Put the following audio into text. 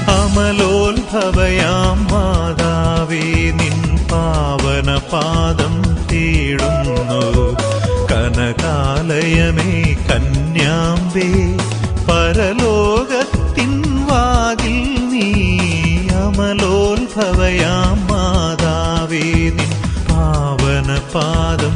അമലോത്ഭവയാം മാതാവേ നിൻ പാവന പാദം തേടുന്നു. കനകാലയമേ കന്യാംബേ പരലോകത്തിൻ വാതിൽ നീ. അമലോത്ഭവയാം മാതാവേ നിൻ പാവന പാദം